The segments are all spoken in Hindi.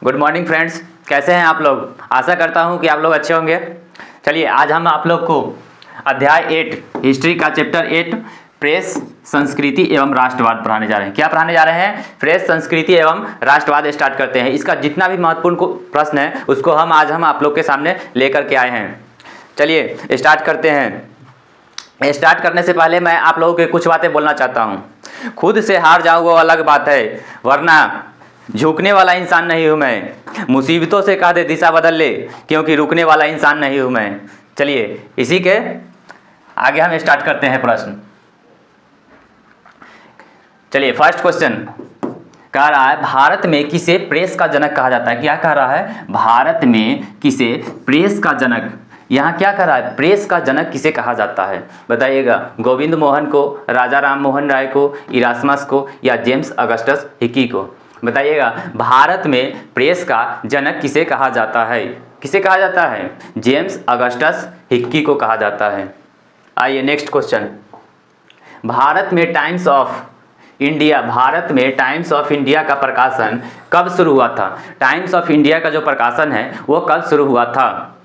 गुड मॉर्निंग फ्रेंड्स, कैसे हैं आप लोग। आशा करता हूं कि आप लोग अच्छे होंगे। चलिए आज हम आप लोग को अध्याय 8 हिस्ट्री का चैप्टर 8 प्रेस, संस्कृति एवं राष्ट्रवाद पढ़ाने जा रहे हैं। क्या पढ़ाने जा रहे हैं? प्रेस, संस्कृति एवं राष्ट्रवाद स्टार्ट करते हैं। इसका जितना भी महत्वपूर्ण प्रश्न है उसको आज हम आप लोग के सामने लेकर के आए हैं। चलिए स्टार्ट करते हैं। स्टार्ट करने से पहले मैं आप लोगों के कुछ बातें बोलना चाहता हूँ। खुद से हार जाऊँ वो अलग बात है, वरना झुकने वाला इंसान नहीं हूं मैं। मुसीबतों से कह दे दिशा बदल ले, क्योंकि रुकने वाला इंसान नहीं हूं मैं। चलिए इसी के आगे हम स्टार्ट करते हैं प्रश्न। चलिए फर्स्ट क्वेश्चन कह रहा है, भारत में किसे प्रेस का जनक कहा जाता है। क्या कह रहा है? भारत में किसे प्रेस का जनक, यहाँ क्या कह रहा है? प्रेस का जनक किसे कहा जाता है बताइएगा। गोविंद मोहन को, राजा राम मोहन राय को, इरास्मस को या जेम्स अगस्टस हिकी को। बताइएगा भारत में प्रेस का जनक किसे कहा जाता है? किसे कहा जाता है? जेम्स अगस्टस हिक्की को कहा जाता है। आइए नेक्स्ट क्वेश्चन। भारत में टाइम्स ऑफ इंडिया, भारत में टाइम्स ऑफ इंडिया का प्रकाशन कब शुरू हुआ था? टाइम्स ऑफ इंडिया का जो प्रकाशन है वो कब शुरू हुआ था?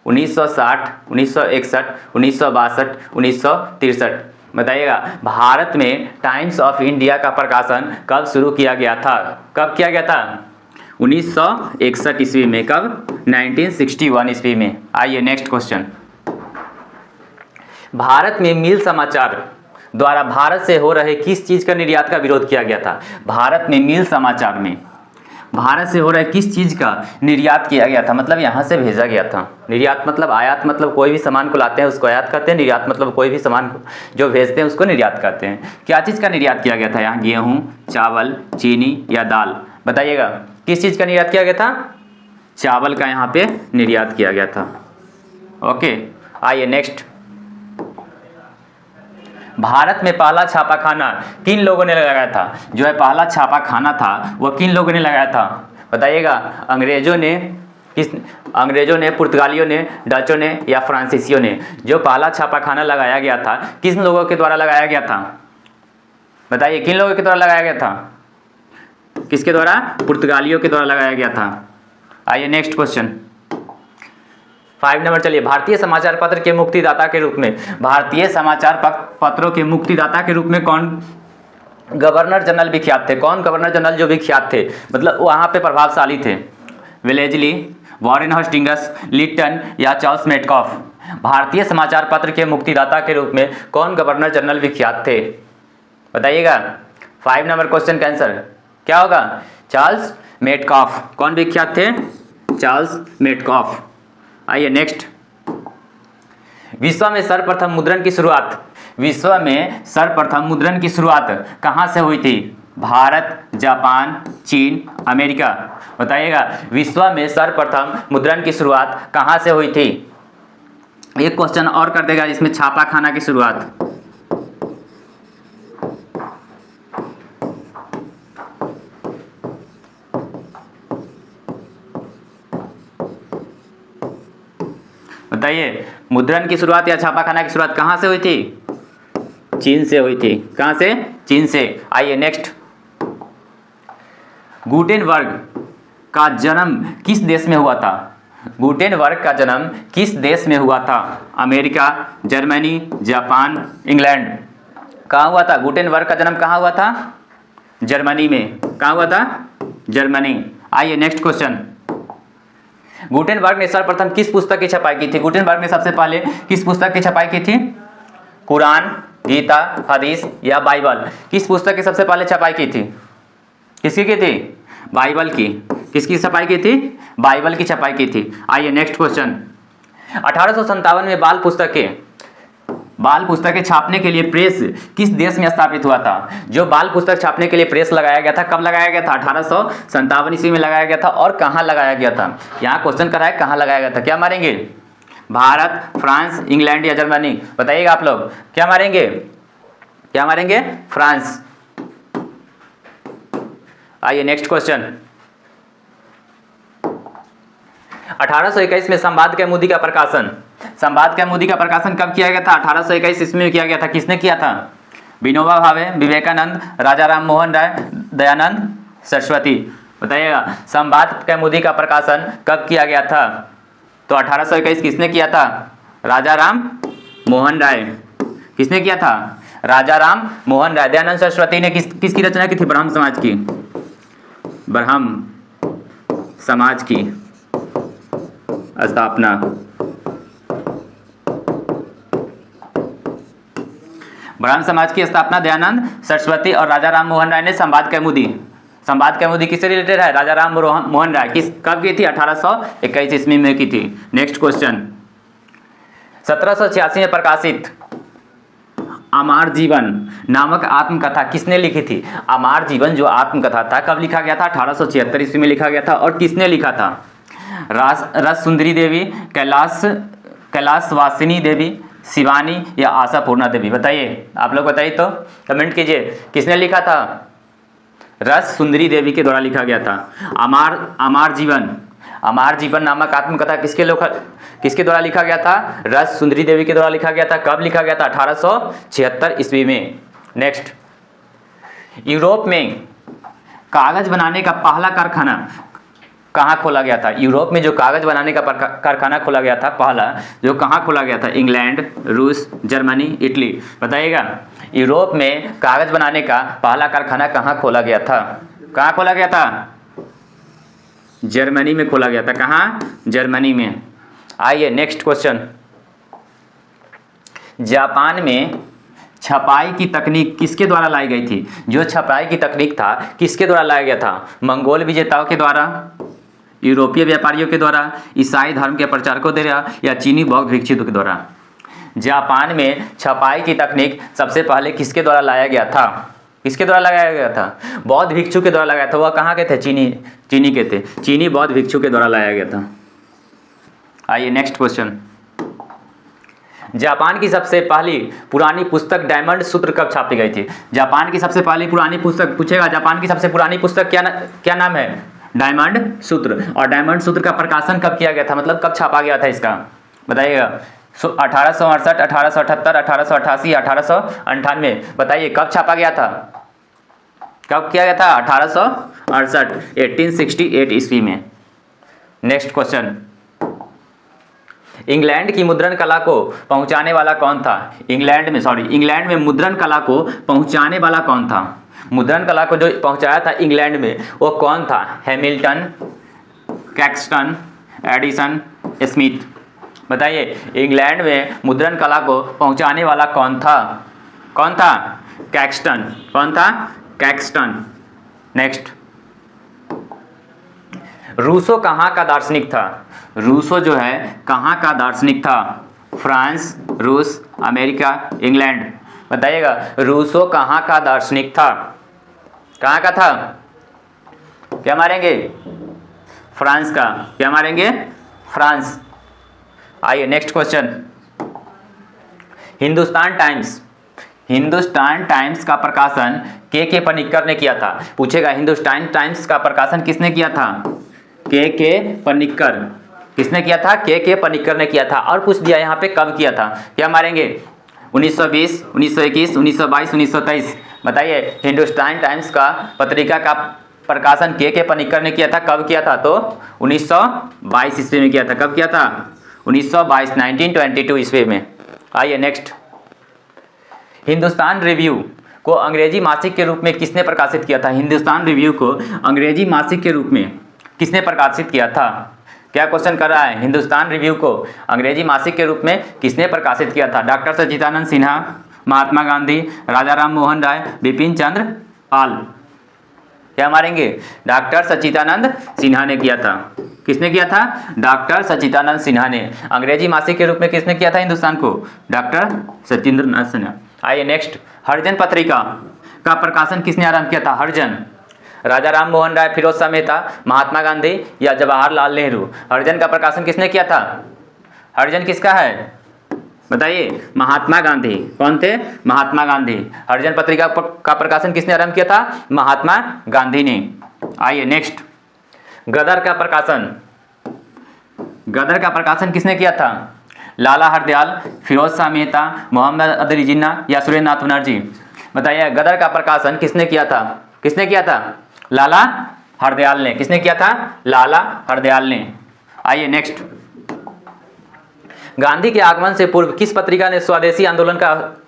1960, 1961, 1962, 1963। बताइएगा भारत में टाइम्स ऑफ इंडिया का प्रकाशन कब शुरू किया गया था? कब किया गया था? 1961 ईस्वी में। कब? 1961 ईस्वी में। आइए नेक्स्ट क्वेश्चन। भारत में मिल समाचार द्वारा भारत से हो रहे किस चीज का निर्यात का विरोध किया गया था? भारत में मिल समाचार में भारत से हो रहा है किस चीज का निर्यात किया गया था? मतलब यहाँ से भेजा गया था। निर्यात मतलब, आयात मतलब कोई भी सामान को लाते हैं उसको आयात कहते हैं। निर्यात मतलब कोई भी सामान को जो भेजते हैं उसको निर्यात कहते हैं। क्या चीज का निर्यात किया गया था यहाँ? गेहूं, चावल, चीनी या दाल? बताइएगा किस चीज का निर्यात किया गया था? चावल का यहाँ पे निर्यात किया गया था। ओके आइए नेक्स्ट। भारत में पहला छापाखाना किन लोगों ने लगाया था? जो है पहला छापाखाना था वो किन लोगों ने लगाया था? बताइएगा। अंग्रेजों ने, पुर्तगालियों ने, डचों ने या फ्रांसीसियों ने? जो पहला छापाखाना लगाया गया था किन लोगों के द्वारा लगाया गया था? बताइए किन लोगों के द्वारा लगाया गया था? किसके द्वारा? पुर्तगालियों के द्वारा लगाया गया था। आइए नेक्स्ट क्वेश्चन 5 नंबर। चलिए भारतीय समाचार पत्र के मुक्तिदाता के रूप में, भारतीय समाचार पत्रों के मुक्तिदाता के रूप में कौन गवर्नर जनरल विख्यात थे? कौन गवर्नर जनरल जो विख्यात थे, मतलब वहां पे प्रभावशाली थे? वेलेजली, वॉरेन हेस्टिंग्स, लिटन या चार्ल्स मेटकॉफ? भारतीय समाचार पत्र के मुक्तिदाता के रूप में कौन गवर्नर जनरल विख्यात थे? बताइएगा। 5 नंबर क्वेश्चन का आंसर क्या होगा? Charles Metcalfe. कौन विख्यात थे? Charles Metcalfe. आइए नेक्स्ट। विश्व में सर्वप्रथम मुद्रण की शुरुआत, विश्व में सर्वप्रथम मुद्रण की शुरुआत कहां से हुई थी? भारत, जापान, चीन, अमेरिका? बताइएगा विश्व में सर्वप्रथम मुद्रण की शुरुआत कहां से हुई थी? एक क्वेश्चन और कर देगा इसमें, छापाखाना की शुरुआत। बताइए मुद्रण की शुरुआत या छापाखाना की शुरुआत कहां से हुई थी? चीन से हुई थी। कहां से? चीन से। आइए नेक्स्ट। गुटेनबर्ग का जन्म किस देश में हुआ था? गुटेनबर्ग का जन्म किस देश में हुआ था? America, Germany, Japan, England? कहां हुआ था? गुटेनबर्ग का जन्म कहां हुआ था? जर्मनी में। कहां हुआ था? जर्मनी। आइए नेक्स्ट क्वेश्चन। गुटेनबर्ग ने सर्वप्रथम किस पुस्तक की छपाई की थी? गुटेनबर्ग ने सबसे पहले किस पुस्तक की छपाई की थी? कुरान, गीता, हदीस या बाइबल? किस पुस्तक की सबसे पहले छपाई की थी? किसकी की थी? बाइबल की। किसकी छपाई की थी? बाइबल की छपाई की थी। आइए नेक्स्ट क्वेश्चन। 1857 में बाल पुस्तकें छापने के लिए प्रेस किस देश में स्थापित हुआ था? जो बाल पुस्तक छापने के लिए प्रेस लगाया गया था, कब लगाया गया था? 1857 ईस्वी में लगाया गया था। और कहां लगाया गया था? यहाँ क्वेश्चन कर रहा है कहां लगाया गया था। क्या मारेंगे? भारत, फ्रांस, इंग्लैंड या जर्मनी? बताइएगा आप लोग क्या मारेंगे? क्या मारेंगे? फ्रांस। आइए नेक्स्ट क्वेश्चन। 1821 में संवाद कौमुदी का प्रकाशन, संवाद कौमुदी का प्रकाशन कब किया गया था? 1821 ईस्वी में किया गया था। किसने किया था? विनोबा भावे, विवेकानंद, राजा राम मोहन राय, दयानंद सरस्वती? बताइएगा। संवाद कौमुदी का प्रकाशन कब किया गया था? तो 1821 किसने किया था? राजा राम मोहन राय। किसने किया था? राजा राम मोहन राय। दयानंद सरस्वती ने किसकी रचना की थी? ब्राह्मण समाज की। ब्राह्मण समाज की स्थापना। ब्राह्मण समाज की स्थापना दयानंद सरस्वती और राजा राम मोहन राय ने। संवाद कौमुदी किससे रिलेटेड है? राजा राम मोहन राय। कब की थी? 1821 ईस्वी में की थी। नेक्स्ट क्वेश्चन, 1786 में प्रकाशित अमर जीवन नामक आत्मकथा किसने लिखी थी? अमर जीवन जो आत्मकथा था कब लिखा गया था? 1876 ईस्वी में लिखा गया था। और किसने लिखा था? रस सुंदरी देवी, कैलाशवासिनी देवी, शिवानी या आशापूर्णा देवी? बताइए, आप लोग बताइए तो कमेंट कीजिए, किसने लिखा था? रस सुंदरी देवी के द्वारा लिखा गया था। अमर जीवन नामक आत्मकथा किसके द्वारा लिखा गया था? रस सुंदरी देवी के द्वारा लिखा गया था। कब लिखा गया था? 1876 ईस्वी में। नेक्स्ट, यूरोप में कागज बनाने का पहला कारखाना कहाँ खोला गया था? यूरोप में जो कागज बनाने का कारखाना खोला गया था पहला, जो कहाँ खोला गया था? इंग्लैंड, रूस, जर्मनी, इटली? बताइएगा, यूरोप में कागज बनाने का पहला कारखाना कहाँ खोला गया था? कहाँ खोला गया था? जर्मनी में खोला गया था। कहाँ? जर्मनी में। आइए नेक्स्ट क्वेश्चन, जापान में छपाई की तकनीक किसके द्वारा लाई गई थी? जो छपाई की तकनीक था किसके द्वारा लाया गया था? मंगोल विजेताओं के द्वारा, यूरोपीय व्यापारियों के द्वारा, ईसाई धर्म के प्रचारकों द्वारा या चीनी बौद्ध भिक्षुओं के द्वारा? जापान में छपाई की तकनीक सबसे पहले किसके द्वारा लाया गया था? किसके द्वारा लगाया गया था? बौद्ध भिक्षु के द्वारा लगाया था। वह कहाँ के थे? चीनी के थे। चीनी बौद्ध भिक्षु के द्वारा लाया गया था। आइए नेक्स्ट क्वेश्चन, जापान की सबसे पहली पुरानी पुस्तक डायमंड सूत्र कब छापी गई थी? जापान की सबसे पहली पुरानी पुस्तक पूछेगा, जापान की सबसे पुरानी पुस्तक क्या नाम है? डायमंड सूत्र। और डायमंड सूत्र का प्रकाशन कब किया गया था? मतलब कब छापा गया था इसका? बताइएगा। 1868, 1878, 1888, 1898? बताइए कब छापा गया था? कब किया गया था? 1868, 1868 ईस्वी में। नेक्स्ट क्वेश्चन, इंग्लैंड की मुद्रण कला को पहुंचाने वाला कौन था? इंग्लैंड में मुद्रण कला को पहुंचाने वाला कौन था? मुद्रण कला को जो पहुंचाया था इंग्लैंड में वो कौन था? Hamilton, Caxton, Edison, Smith? बताइए, इंग्लैंड में मुद्रण कला को पहुंचाने वाला कौन था? कौन था? कैक्सटन। कौन था? कैक्सटन। नेक्स्ट, रूसो कहाँ का दार्शनिक था? रूसो जो है कहाँ का दार्शनिक था? फ्रांस, रूस, अमेरिका, इंग्लैंड? बताइएगा, रूसो कहाँ का दार्शनिक था? कहाँ का था? क्या मारेंगे? फ्रांस का। क्या मारेंगे? फ्रांस। आइए नेक्स्ट क्वेश्चन, हिंदुस्तान टाइम्स का प्रकाशन के पनिक्कर ने किया था। पूछेगा, हिंदुस्तान टाइम्स का प्रकाशन किसने किया था? के पनिक्कर। किसने किया था? के पनिक्कर ने किया था। और पूछ दिया यहाँ पे कब किया था? क्या मारेंगे? 1920, 1921, 1922, 1923? बताइए, हिंदुस्तान टाइम्स का पत्रिका का प्रकाशन के पनिक्कर ने किया था। कब किया था? तो 1922 ईस्वी में किया था। कब किया था? 1922, 1922 ईस्वी में। आइए नेक्स्ट, हिंदुस्तान रिव्यू को अंग्रेजी मासिक के रूप में किसने प्रकाशित किया था? हिंदुस्तान रिव्यू को अंग्रेजी मासिक के रूप में किसने प्रकाशित किया था? क्या क्वेश्चन कर रहा है? हिंदुस्तान रिव्यू को अंग्रेजी मासिक के रूप में किसने प्रकाशित किया था? डॉक्टर सच्चिदानंद सिन्हा, महात्मा गांधी, राजा राम मोहन राय, बिपिन चंद्र पाल? क्या मारेंगे? डॉक्टर सच्चिदानंद सिन्हा ने किया था। किसने किया था? डॉक्टर सच्चिदानंद सिन्हा ने। अंग्रेजी मासिक के रूप में किसने किया था हिंदुस्तान को? डॉक्टर सचिंद्रनाथ सिन्हा। आइए नेक्स्ट, हरिजन पत्रिका का प्रकाशन किसने आरंभ किया था? हरिजन। राजा राम मोहन राय, फिरोज शाह मेहता, महात्मा गांधी या जवाहरलाल नेहरू? हरिजन का प्रकाशन किसने किया था? हरिजन किसका है? बताइए। महात्मा गांधी। कौन थे? महात्मा गांधी। हरिजन पत्रिका का प्रकाशन किसने आरंभ किया था? महात्मा गांधी ने। आइए नेक्स्ट, गदर का प्रकाशन किसने किया था? लाला हरदयाल, फिरोज शाह मेहता, मोहम्मद अली जिन्ना या सुरेंद्र नाथ बनर्जी? बताइए, गदर का प्रकाशन किसने किया था? किसने किया था? लाला हरदयाल ने। किसने किया था? लाला हरदयाल ने। आइए नेक्स्ट, गांधी के आगमन से पूर्व किस पत्रिका ने स्वदेशी आंदोलन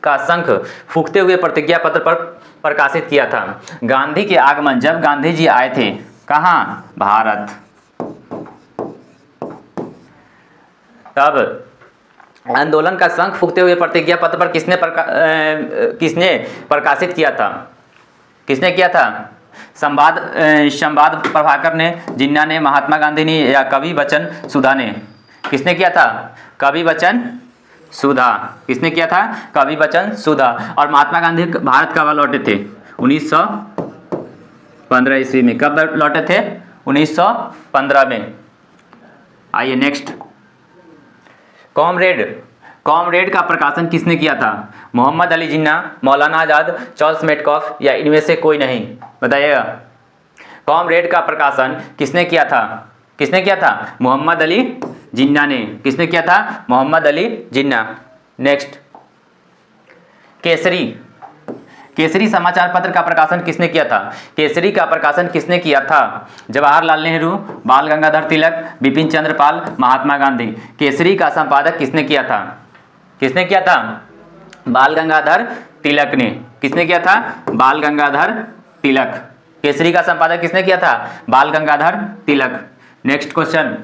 का शंख फूंकते हुए प्रतिज्ञा पत्र पर प्रकाशित किया था? गांधी के आगमन, जब गांधी जी आए थे कहाँ? भारत, तब आंदोलन का शंख फूंकते हुए प्रतिज्ञा पत्र पर किसने प्रकाशित किया था? किसने किया था? संवाद प्रभाकर ने, जिन्ना ने, महात्मा गांधी ने, या कवि बच्चन सुधा ने? किसने किया था? कवि बच्चन सुधा। किसने किया था? कवि बच्चन सुधा। और महात्मा गांधी भारत कब लौटे थे? 1915 ईस्वी में। कब लौटे थे? 1915 में। आइए नेक्स्ट, कॉमरेड का प्रकाशन किसने किया था? मोहम्मद अली जिन्ना, मौलाना आजाद, चार्ल्स मेटकॉफ, या इनमें से कोई नहीं? बताइएगा। कॉमरेड का प्रकाशन किसने किया था? किसने किया था? मोहम्मद अली जिन्ना ने। किसने किया था? मोहम्मद अली जिन्ना। नेक्स्ट, केसरी समाचार पत्र का प्रकाशन किसने किया था? केसरी का प्रकाशन किसने किया था? जवाहरलाल नेहरू, बाल गंगाधर तिलक, बिपिन चंद्र पाल, महात्मा गांधी। केसरी का संपादक किसने किया था? किसने किया था? बाल गंगाधर तिलक ने। किसने किया था? बाल गंगाधर तिलक। केसरी का संपादक किसने किया था? बाल गंगाधर तिलक। नेक्स्ट क्वेश्चन,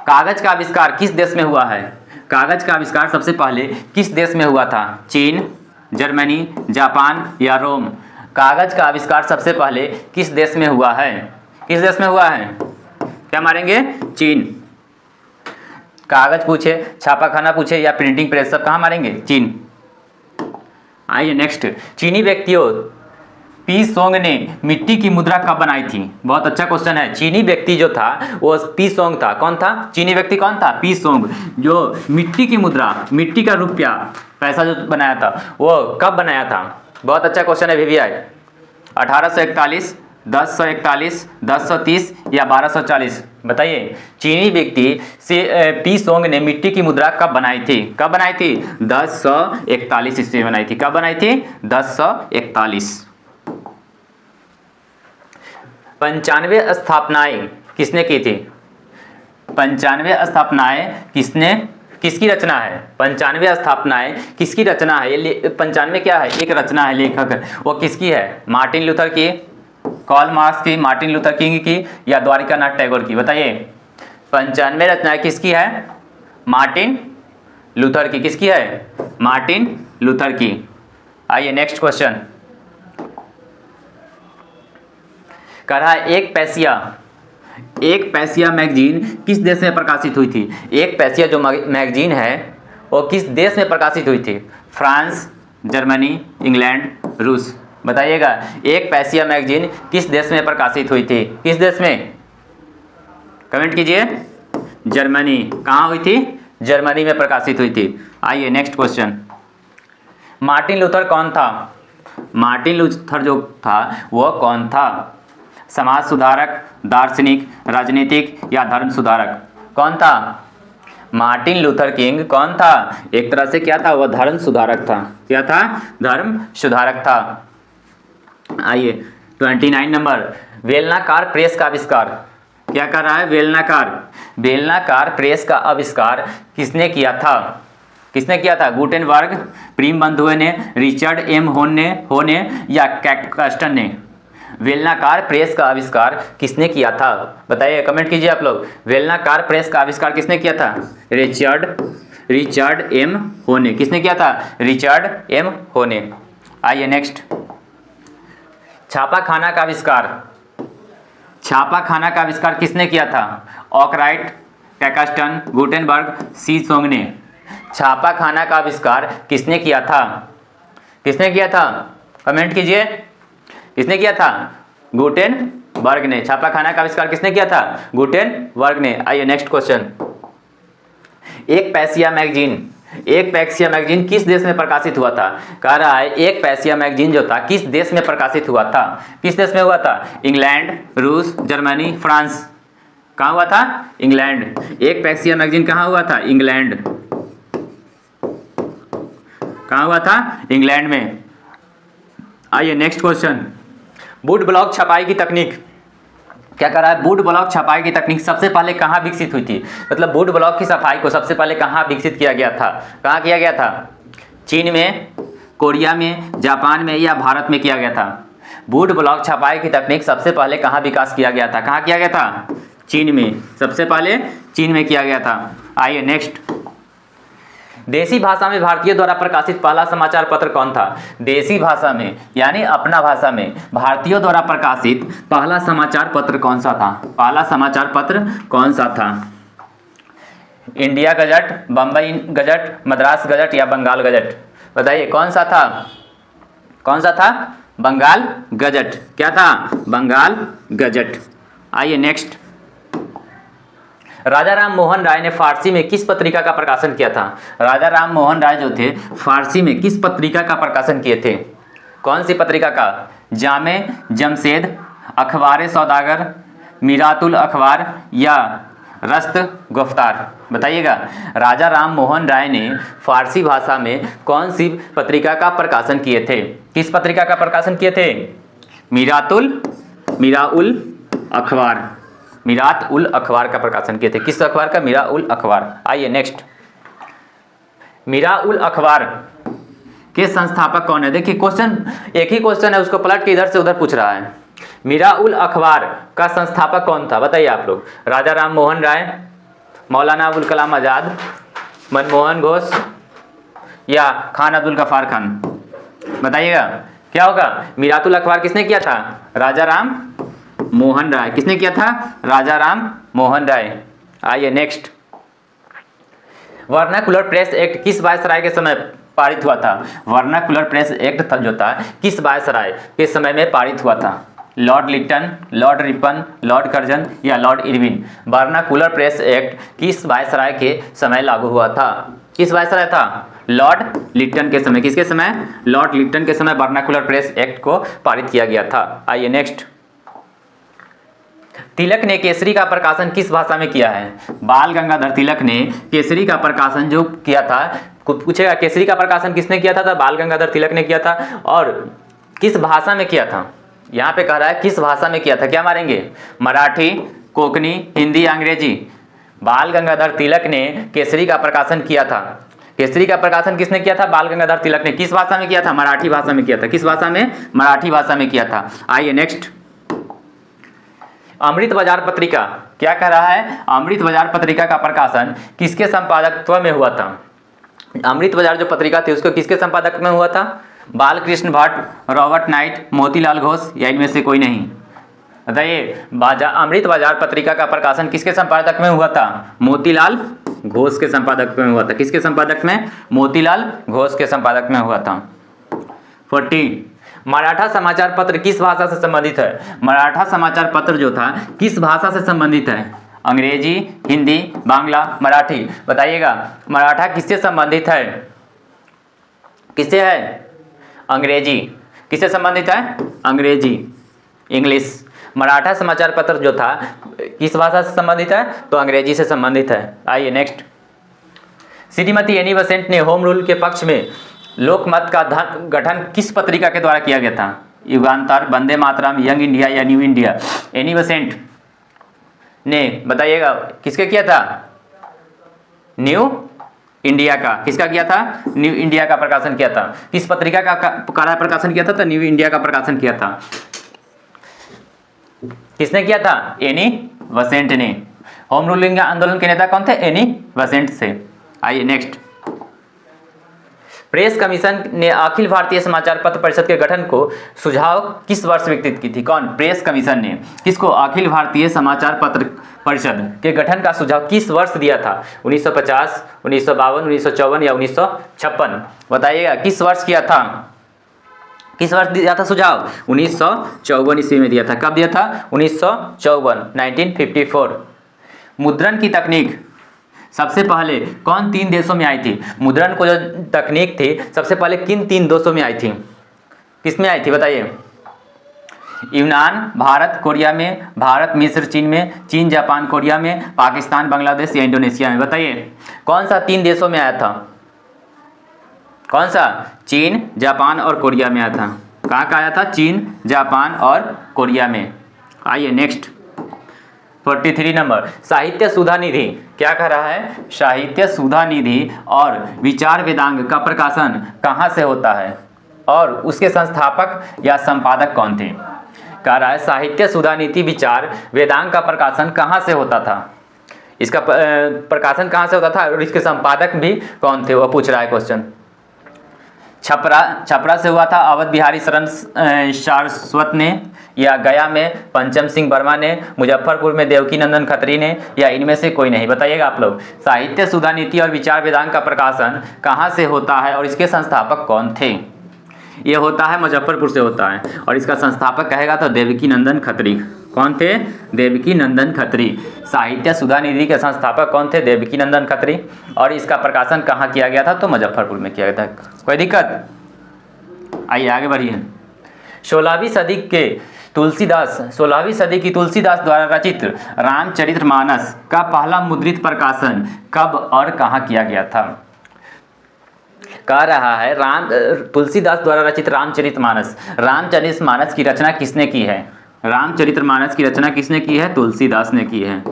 कागज का आविष्कार किस देश में हुआ है? कागज का आविष्कार सबसे पहले किस देश में हुआ था? चीन, जर्मनी, जापान, या रोम? कागज का आविष्कार सबसे पहले किस देश में हुआ है? किस देश में हुआ है? क्या मारेंगे? चीन। कागज पूछे, छापाखाना पूछे, या प्रिंटिंग प्रेस, सब कहाँ मारेंगे? चीन। आइए नेक्स्ट, चीनी व्यक्तियों पी सोंग ने मिट्टी की मुद्रा कब बनाई थी? बहुत अच्छा क्वेश्चन है। चीनी व्यक्ति जो था वो पी सोंग था। कौन था? चीनी व्यक्ति कौन था? P song. जो मिट्टी की मुद्रा, मिट्टी का रुपया, पैसा जो बनाया था, वो कब बनाया था? बहुत अच्छा क्वेश्चन है VVI। 1841, 1041, 1030, या 1240? बताइए। चीनी व्यक्ति से पी सोंग ने मिट्टी की मुद्रा कब बनाई थी? कब बनाई थी? 1041 ईस्वी में बनाई थी। कब बनाई थी? 1041। 95 स्थापनाएं किसने की थी? 95 स्थापनाएं किसकी रचना है? 95 स्थापनाएं किसकी रचना है? ये 95 क्या है? एक रचना है, लेखक वो किसकी है? मार्टिन लूथर की, कार्ल मार्क्स की, मार्टिन लूथर किंग की, या द्वारिकानाथ टैगोर की? बताइए। 95 रचनाएं किसकी है? मार्टिन लूथर की। किसकी है? मार्टिन लूथर की। आइए नेक्स्ट क्वेश्चन, कह रहा है एक पैसिया मैगजीन किस देश में प्रकाशित हुई थी? एक पैसिया जो मैगजीन है वो किस देश में प्रकाशित हुई थी? फ्रांस, जर्मनी, इंग्लैंड, रूस? बताइएगा। एक पैसिया मैगजीन किस देश में प्रकाशित हुई थी? किस देश में? कमेंट कीजिए। जर्मनी। कहाँ हुई थी? जर्मनी में प्रकाशित हुई थी। आइए नेक्स्ट क्वेश्चन, मार्टिन लूथर कौन था? मार्टिन लूथर जो था वो कौन था? समाज सुधारक, दार्शनिक, राजनीतिक, या धर्म सुधारक? कौन था? मार्टिन लूथर किंग कौन था? एक तरह से क्या था? वह धर्म सुधारक था। क्या था? धर्म सुधारक था। आइए 29 नंबर, बेलनाकार प्रेस का आविष्कार। क्या कर रहा है? बेलनाकार प्रेस का आविष्कार किसने किया था? किसने किया था? गुटेनबर्ग, प्रीम बंधुए ने, रिचर्ड एम होने, या कैक्स्टन ने? बेलनाकार प्रेस का आविष्कार किसने किया था? बताइए, कमेंट कीजिए आप लोग। बेलनाकार प्रेस का आविष्कार किसने किया था? रिचर्ड एम होने। किसने किया था? रिचर्ड एम होने। आइए नेक्स्ट, छापाखाना का आविष्कार किसने किया था? ऑकराइट, कैक्स्टन, गुटेनबर्ग, सी सोंग ने? छापाखाना का आविष्कार किसने किया था? किसने किया था? कमेंट कीजिए। किसने किया था? गुटेनबर्ग ने। छापाखाना का आविष्कार किसने किया था? गुटेनबर्ग ने। आइए नेक्स्ट क्वेश्चन, एक पैसिया मैगजीन किस देश में प्रकाशित हुआ था? कह रहा है एक पैसिया मैगजीन जो था किस देश में प्रकाशित हुआ था? किस देश में हुआ था? इंग्लैंड, रूस, जर्मनी, फ्रांस? कहाँ हुआ था? इंग्लैंड। एक पैसिया मैगजीन कहाँ हुआ था? इंग्लैंड। कहाँ हुआ था? इंग्लैंड में। आइए नेक्स्ट क्वेश्चन, वुड ब्लॉक छपाई की तकनीक क्या कर रहा है, वुड ब्लॉक छपाई की तकनीक सबसे पहले कहाँ विकसित हुई थी, मतलब वुड ब्लॉक की सफाई को सबसे पहले कहाँ विकसित किया गया था, कहाँ किया गया था, चीन में, कोरिया में, जापान में या भारत में किया गया था। वुड ब्लॉक छपाई की तकनीक सबसे पहले कहाँ विकास किया गया था, कहाँ किया गया था, चीन में, सबसे पहले चीन में किया गया था। आइए नेक्स्ट, देसी भाषा में भारतीय द्वारा प्रकाशित पहला समाचार पत्र कौन था, देसी भाषा में यानी अपना भाषा में भारतीयों द्वारा प्रकाशित पहला समाचार पत्र कौन सा था, पहला समाचार पत्र कौन सा था, India gazette, Bombay gazette, Madras gazette या बंगाल गजट, बताइए कौन सा था, कौन सा था, बंगाल गजट, क्या था, बंगाल गजट। आइए नेक्स्ट, राजा राम मोहन राय ने फारसी में किस पत्रिका का प्रकाशन किया था, राजा राम मोहन राय जो थे फारसी में किस पत्रिका का प्रकाशन किए थे, कौन सी पत्रिका का, जामे जमशेद, अखबार सौदागर, मीरातुल अखबार या रस्त गुफ्तार, बताइएगा। राजा राम मोहन राय ने फारसी भाषा में कौन सी पत्रिका का प्रकाशन किए थे, किस पत्रिका का प्रकाशन किए थे, मीराउल अखबार, मीरात उल अखबार का प्रकाशन किए थे, किस अखबार का, मीरा उल अखबार। आइए नेक्स्ट, मीरा उल अखबार के संस्थापक कौन है, देखिए क्वेश्चन एक ही क्वेश्चन है, उसको पलट के इधर से उधर पूछ रहा है। मीरा उल अखबार का संस्थापक कौन था, बताइए आप लोग, राजा राम मोहन राय, मौलाना अबुल कलाम आजाद, मनमोहन घोष या खान अब्दुल गफ्फार खान, बताइएगा क्या होगा। मीरातुल अखबार किसने किया था, राजा राम मोहन राय, किसने किया था, राजा राम मोहन राय। आइए नेक्स्ट, वर्नाकुलर प्रेस एक्ट किस वायसराय के समय पारित हुआ था, वर्नाकुलर प्रेस एक्ट जो था किस वायसराय के समय में पारित हुआ था, Lord Lytton, Lord Ripon, Lord Curzon या Lord Irwin. Vernacular press act किस वायसराय के समय लागू हुआ था, किस वायसराय था, लॉर्ड लिटन के समय, किसके समय, लॉर्ड लिटन के समय वर्नाकुलर प्रेस एक्ट को पारित किया गया था। आइए नेक्स्ट, तिलक ने केसरी का प्रकाशन किस भाषा में किया है, बाल गंगाधर तिलक ने केसरी का प्रकाशन जो किया था, पूछेगा केसरी का प्रकाशन किसने किया था, तो बाल गंगाधर तिलक ने किया था, और किस भाषा में किया था, यहाँ पे कह रहा है किस भाषा में किया था, क्या मारेंगे, मराठी, कोंकणी, हिंदी, अंग्रेजी। बाल गंगाधर तिलक ने केसरी का प्रकाशन किया था, केसरी का प्रकाशन किसने किया था, बाल गंगाधर तिलक ने, किस भाषा में किया था, मराठी भाषा में किया था, किस भाषा में, मराठी भाषा में किया था। आइए नेक्स्ट, अमृत बाजार पत्रिका क्या कह रहा है, अमृत बाजार पत्रिका का प्रकाशन किसके संपादकत्व में हुआ था, अमृत बाजार जो पत्रिका थी उसको किसके संपादक में हुआ था, बालकृष्ण भट्ट, रॉबर्ट नाइट, मोतीलाल घोष या इनमें से कोई नहीं, बताइए। अमृत बाजार पत्रिका का प्रकाशन किसके संपादक में हुआ था, मोतीलाल घोष के संपादक में हुआ था, किसके संपादक में, मोतीलाल घोष के संपादक में हुआ था। 40, मराठा समाचार पत्र किस भाषा से संबंधित है, मराठा समाचार पत्र जो था किस भाषा से संबंधित है, अंग्रेजी, हिंदी, बांग्ला, मराठी, बताइएगा। मराठा किससे संबंधित है, किससे है, अंग्रेजी, किससे संबंधित है, अंग्रेजी, इंग्लिश। मराठा समाचार पत्र जो था किस भाषा से संबंधित है, तो अंग्रेजी से संबंधित है। आइए नेक्स्ट, श्रीमती एनी बेसेंट ने होम रूल के पक्ष में लोकमत का गठन किस पत्रिका के द्वारा किया गया था, युगांतर, वंदे मातरम, यंग इंडिया या न्यू इंडिया। एनी बेसेंट ने, बताइएगा किसके किया था, न्यू इंडिया का, किसका किया था, न्यू इंडिया का प्रकाशन किया था। किस पत्रिका का प्रकाशन किया था, तो न्यू इंडिया का प्रकाशन किया था। किसने किया था, एनी बेसेंट ने। होम रूलिंग आंदोलन के नेता कौन थे, एनी बेसेंट से। आइए नेक्स्ट, प्रेस कमीशन ने अखिल भारतीय समाचार पत्र परिषद के गठन को सुझाव किस वर्ष विकसित की थी, कौन, प्रेस कमीशन ने किसको, अखिल भारतीय समाचार पत्र परिषद के गठन का सुझाव किस वर्ष दिया था, 1950, 1952, 1954 या 1956, बताइएगा किस वर्ष किया था, किस वर्ष दिया था सुझाव, 1954 ईस्वी में दिया था। कब दिया था, 1954, 1954। मुद्रण की तकनीक सबसे पहले कौन 3 देशों में आई थी, मुद्रण को जो तकनीक थी सबसे पहले किन 3 देशों में आई थी, किस में आई थी, बताइए। यूनान, भारत, कोरिया में, भारत, मिस्र, चीन में, चीन, जापान, कोरिया में, पाकिस्तान, बांग्लादेश या इंडोनेशिया में, बताइए कौन सा 3 देशों में आया था, कौन सा, चीन, जापान और कोरिया में आया था। कहाँ का आया था, चीन, जापान और कोरिया में। आइए नेक्स्ट, 43 नंबर, साहित्य सुधा निधि क्या कह रहा है? साहित्य सुधा निधि और विचार वेदांग का प्रकाशन कहाँ से होता है और उसके संस्थापक या संपादक कौन थे? कह रहा है साहित्य सुधा निधि विचार वेदांग का प्रकाशन कहाँ से होता था, इसका प्रकाशन कहाँ से होता था और इसके संपादक भी कौन थे, वो पूछ रहा है क्वेश्चन। छपरा से हुआ था अवध बिहारी शरण सारस्वत ने, या गया में पंचम सिंह वर्मा ने, मुजफ्फरपुर में देवकी नंदन खत्री ने, या इनमें से कोई नहीं? बताइएगा आप लोग। साहित्य सुधा नीति और विचार वेदांग का प्रकाशन कहाँ से होता है और इसके संस्थापक कौन थे? ये होता है मुजफ्फरपुर से होता है और इसका संस्थापक कहेगा तो देवकी नंदन खत्री। कौन थे? देवकी नंदन खत्री। साहित्य सुधा निधि के संस्थापक कौन थे? देवकी नंदन खत्री। और इसका प्रकाशन कहाँ किया गया था? तो मुजफ्फरपुर में किया गया था। कोई दिक्कत? आइए आगे बढ़िए। 16वीं सदी की तुलसीदास द्वारा रचित रामचरितमानस का पहला मुद्रित प्रकाशन कब और कहाँ किया गया था? कह रहा है तुलसीदास द्वारा रचित रामचरितमानस की रचना किसने की है? रामचरितमानस की रचना किसने की है? तुलसीदास ने की है।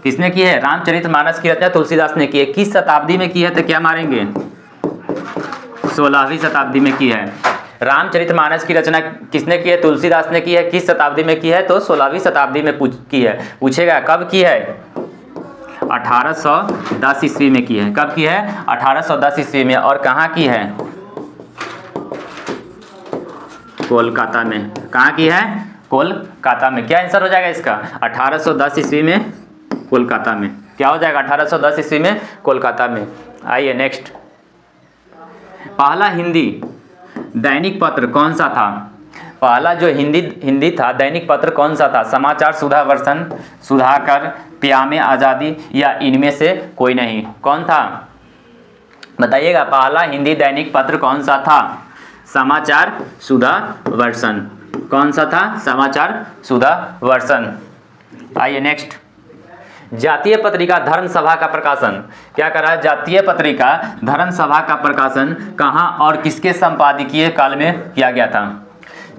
किसने की है? रामचरितमानस की रचना तुलसीदास ने की है। किस शताब्दी में की है? तो क्या मारेंगे? 16वीं शताब्दी में की है। रामचरितमानस की रचना किसने की है? तुलसीदास ने की है। किस शताब्दी में की है? तो 16वीं शताब्दी में की है। पूछेगा कब की है? 1810 ईस्वी में की है। कब की है? 1810 ईस्वी में। और कहाँ की है? कोलकाता में। कहाँ की है? कोलकाता में। क्या आंसर हो जाएगा इसका? 1810 ईस्वी में कोलकाता में। क्या हो जाएगा? 1810 ईस्वी में कोलकाता में। आइए नेक्स्ट। पहला हिंदी दैनिक पत्र कौन सा था? पहला जो हिंदी था दैनिक पत्र कौन सा था? समाचार सुधा वर्षन, सुधाकर, प्यामे आज़ादी, या इनमें से कोई नहीं? कौन था? बताइएगा। पहला हिंदी दैनिक पत्र कौन सा था? समाचार सुधा वर्षन। कौन सा था? समाचार सुधा वर्षन। आइए नेक्स्ट। जातीय पत्रिका धर्म सभा का प्रकाशन क्या कर रहा है? जातीय पत्रिका धर्म सभा का प्रकाशन कहाँ और किसके संपादकीय काल में किया गया था?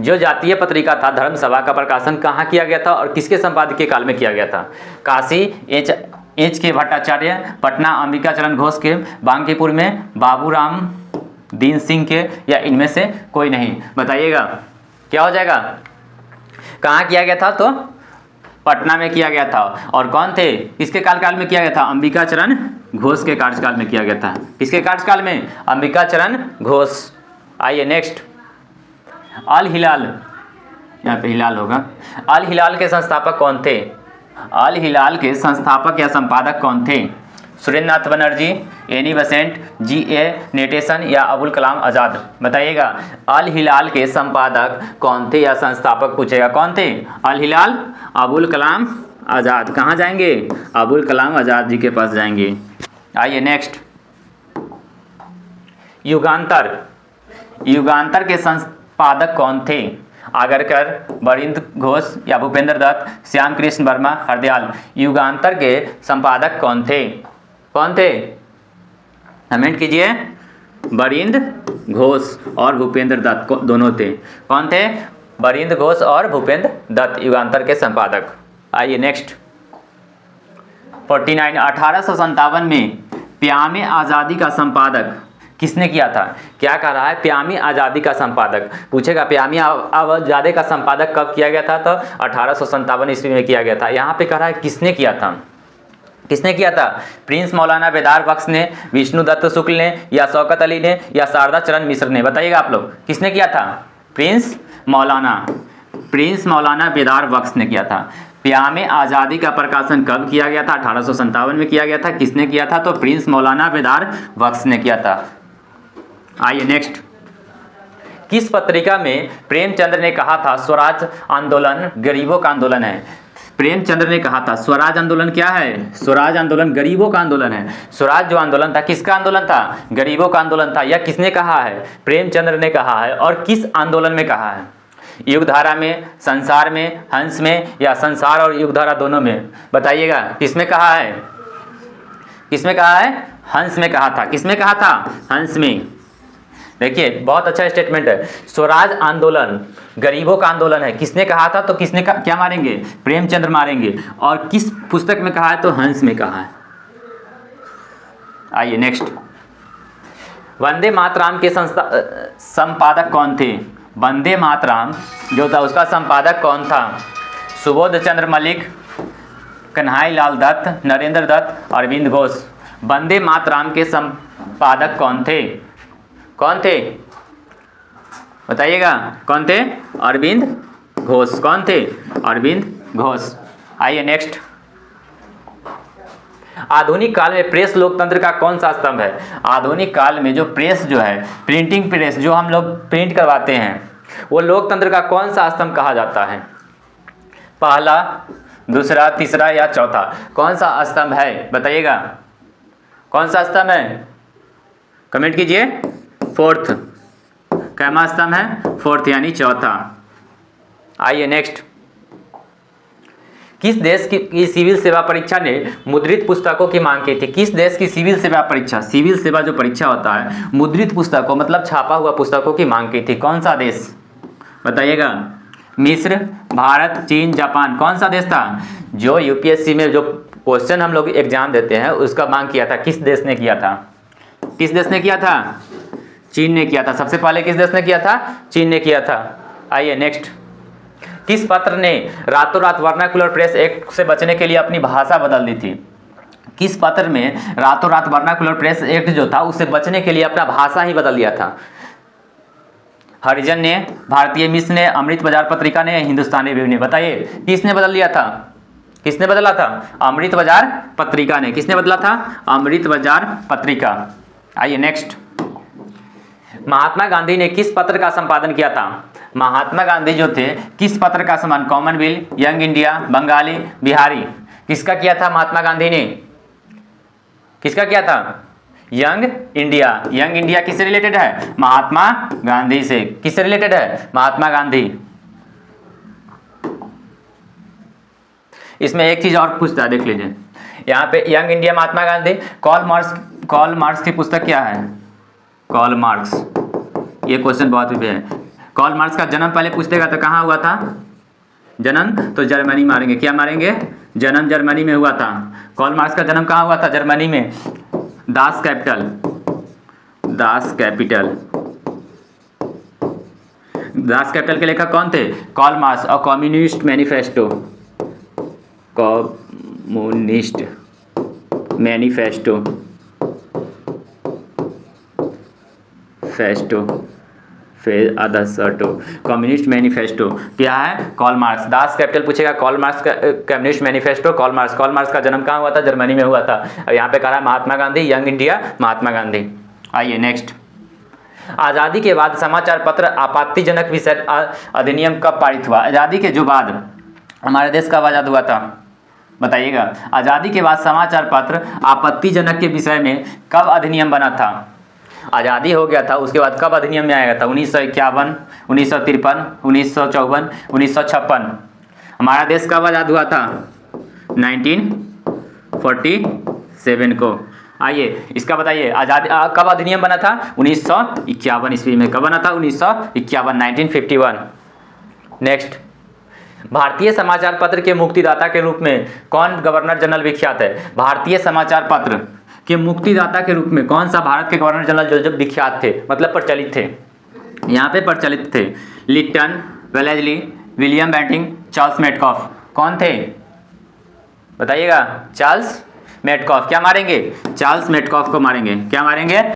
जो जातीय पत्रिका था धर्म सभा का प्रकाशन कहाँ किया गया था और किसके संपादकीय काल में किया गया था? काशी एच के भट्टाचार्य, पटना अंबिका चरण घोष के, बांकीपुर में बाबूराम दीन सिंह के, या इनमें से कोई नहीं? बताइएगा। क्या हो जाएगा? कहाँ किया गया था? तो पटना में किया गया था। और कौन थे? किसके कार्यकाल में किया गया था? अंबिका चरण घोष के कार्यकाल में किया गया था। किसके कार्यकाल में? अंबिका चरण घोष। आइए नेक्स्ट। अल हिलाल, यहाँ पे हिलाल होगा। अल हिलाल के संस्थापक कौन थे? अल हिलाल के संस्थापक या संपादक कौन थे? Surendranath Banerjee, Annie Besant, G.A. नेटेशन, या अबुल कलाम आज़ाद? बताइएगा। अल हिलाल के संपादक कौन थे या संस्थापक पूछेगा? कौन थे? अल हिलाल, अबुल कलाम आज़ाद। कहाँ जाएंगे? अबुल कलाम आज़ाद जी के पास जाएंगे। आइए नेक्स्ट। युगांतर के संपादक कौन थे? आगरकर, बरिंद घोष, या भूपेंद्र दत्त, श्याम कृष्ण वर्मा, हरदयाल? युगांतर के संपादक कौन थे? कौन थे? कमेंट कीजिए। बरिंद घोष और भूपेंद्र दत्त दोनों थे। कौन थे? बरिंद घोष और भूपेंद्र दत्त युगांतर के संपादक। आइए नेक्स्ट। 49। 1857 में प्यामे आज़ादी का संपादक किसने किया था? क्या कह रहा है? प्यामी आज़ादी का संपादक पूछेगा। प्यामी आज़ादी का संपादक कब किया गया था? तो 1857 ईस्वी में किया गया था। यहाँ पे कह रहा है किसने किया था? किसने किया था? प्रिंस मौलाना बेदार बख्श ने, विष्णु दत्त शुक्ल ने, या शौकत अली ने, या शारदा चरण मिश्र ने? बताइएगा आप लोग। किसने किया था? प्रिंस मौलाना बेदार बख्श ने किया था। प्यामे आज़ादी का प्रकाशन कब किया गया था? 1857 में किया गया था। किसने किया था? तो प्रिंस मौलाना बेदार बख्श ने किया था। आइए नेक्स्ट। किस पत्रिका में प्रेमचंद्र ने कहा था स्वराज आंदोलन गरीबों का आंदोलन है? प्रेमचंद्र ने कहा था स्वराज आंदोलन क्या है? स्वराज आंदोलन गरीबों का आंदोलन है। स्वराज जो आंदोलन था किसका आंदोलन था? गरीबों का आंदोलन था। यह किसने कहा है? प्रेमचंद्र ने कहा है। और किस आंदोलन में कहा है? युगधारा में, संसार में, हंस में, या संसार और युगधारा दोनों में? बताइएगा। किसमें कहा है? किसमें कहा है? हंस में कहा था। किसमें कहा था? हंस में। देखिए बहुत अच्छा स्टेटमेंट है। स्वराज आंदोलन गरीबों का आंदोलन है, किसने कहा था? तो किसने क्या मारेंगे? प्रेमचंद्र मारेंगे। और किस पुस्तक में कहा है? तो हंस में कहा है। आइए नेक्स्ट, वंदे मातरम के संपादक कौन थे? वंदे मातरम जो था उसका संपादक कौन था? सुबोध चंद्र मलिक, कन्हैया लाल दत्त, नरेंद्र दत्त, अरविंद घोष। वंदे मातरम के संपादक कौन थे? कौन थे बताइएगा? कौन थे? अरविंद घोष। कौन थे? अरविंद घोष। आइए नेक्स्ट, आधुनिक काल में प्रेस लोकतंत्र का कौन सा स्तंभ है? आधुनिक काल में जो प्रेस जो है, प्रिंटिंग प्रेस जो हम लोग प्रिंट करवाते हैं, वो लोकतंत्र का कौन सा स्तंभ कहा जाता है? पहला, दूसरा, तीसरा या चौथा? कौन सा स्तंभ है बताइएगा? कौन सा स्तंभ है? कमेंट कीजिए। फोर्थ। कैमा स्तंभ है? फोर्थ यानी चौथा। आइए नेक्स्ट, किस देश की सिविल सेवा परीक्षा ने मुद्रित पुस्तकों की मांग की थी? किस देश की सिविल सेवा परीक्षा, सिविल सेवा जो परीक्षा होता है, मुद्रित पुस्तकों मतलब छापा हुआ पुस्तकों की मांग की थी? कौन सा देश बताइएगा? मिस्र, भारत, चीन, जापान। कौन सा देश था? जो यूपीएससी में जो क्वेश्चन हम लोग एग्जाम देते हैं उसका मांग किया था, किस देश ने किया था? किस देश ने किया था? चीन ने किया था। सबसे पहले किस देश ने किया था? चीन ने किया था। आइए नेक्स्ट, किस पत्र ने रातों रात वर्नाकुलर प्रेस एक्ट से बचने के लिए अपनी भाषा बदल दी थी? किस पत्र में रातों रात वर्नाकुलर प्रेस एक्ट जो था उससे बचने के लिए अपना भाषा ही बदल दिया था? हरिजन ने, भारतीय मिशन ने, अमृत बाजार पत्रिका ने, हिंदुस्तानी रिव्यू ने। बताइए किसने बदल दिया था? किसने बदला था? अमृत बाजार पत्रिका ने। किसने बदला था? अमृत बाजार पत्रिका। आइए नेक्स्ट, महात्मा गांधी ने किस पत्र का संपादन किया था? महात्मा गांधी जो थे किस पत्र का संपादन? Commonwealth, young India, Bengali, Bihari. किसका किया था महात्मा गांधी ने? किसका किया था? Young India. यंग इंडिया किससे रिलेटेड है? महात्मा गांधी से। किससे रिलेटेड है? महात्मा गांधी। इसमें एक चीज और पूछता है, देख लीजिए यहाँ पे, young India Mahatma Gandhi. Call marks की पुस्तक क्या है? कॉल मार्क्स, ये क्वेश्चन बहुत भी है। कॉल मार्क्स का जन्म पहले पूछेगा तो कहाँ हुआ था? जन्म तो जर्मनी मारेंगे। क्या मारेंगे? जन्म जर्मनी में हुआ था। कॉल मार्क्स का जन्म कहाँ हुआ था? जर्मनी में। Das Kapital, Das Kapital. Das Kapital के लेखक कौन थे? Karl Marx. और Communist Manifesto, Communist Manifesto, Communist Manifesto क्या है? Karl Marx. दास कैपिटल पूछेगा, कॉल मार्क्स का Communist Manifesto, Karl Marx. Karl Marx का जन्म कहाँ हुआ था? जर्मनी में हुआ था। अब यहाँ पे कह रहा है महात्मा गांधी, यंग इंडिया महात्मा गांधी। आइए नेक्स्ट, आज़ादी के बाद समाचार पत्र आपत्तिजनक विषय अधिनियम कब पारित हुआ? आज़ादी के जो बाद हमारे देश कब आज़ाद हुआ था बताइएगा? आज़ादी के बाद समाचार पत्र आपत्तिजनक के विषय में कब अधिनियम बना था? आज़ादी हो गया था उसके बाद कब अधिनियम में आया था? 1951, 1953, 1954, 1956। हमारा देश कब आज़ाद हुआ था? 1947 को। आइए इसका बताइए, आज़ादी कब अधिनियम बना था? 1951 ईस्वी में। कब बना था? 1951, 1951। नेक्स्ट, भारतीय समाचार पत्र के मुक्तिदाता के रूप में कौन गवर्नर जनरल विख्यात है? भारतीय समाचार पत्र के मुक्तिदाता के रूप में कौन सा भारत के गवर्नर जनरल जो विख्यात थे, मतलब प्रचलित थे? यहाँ पे प्रचलित थे Lytton, Wellesley, William Bentinck, Charles Metcalfe. कौन थे बताइएगा? Charles Metcalfe. क्या मारेंगे? चार्ल्स मेटकॉफ को मारेंगे। क्या मारेंगे?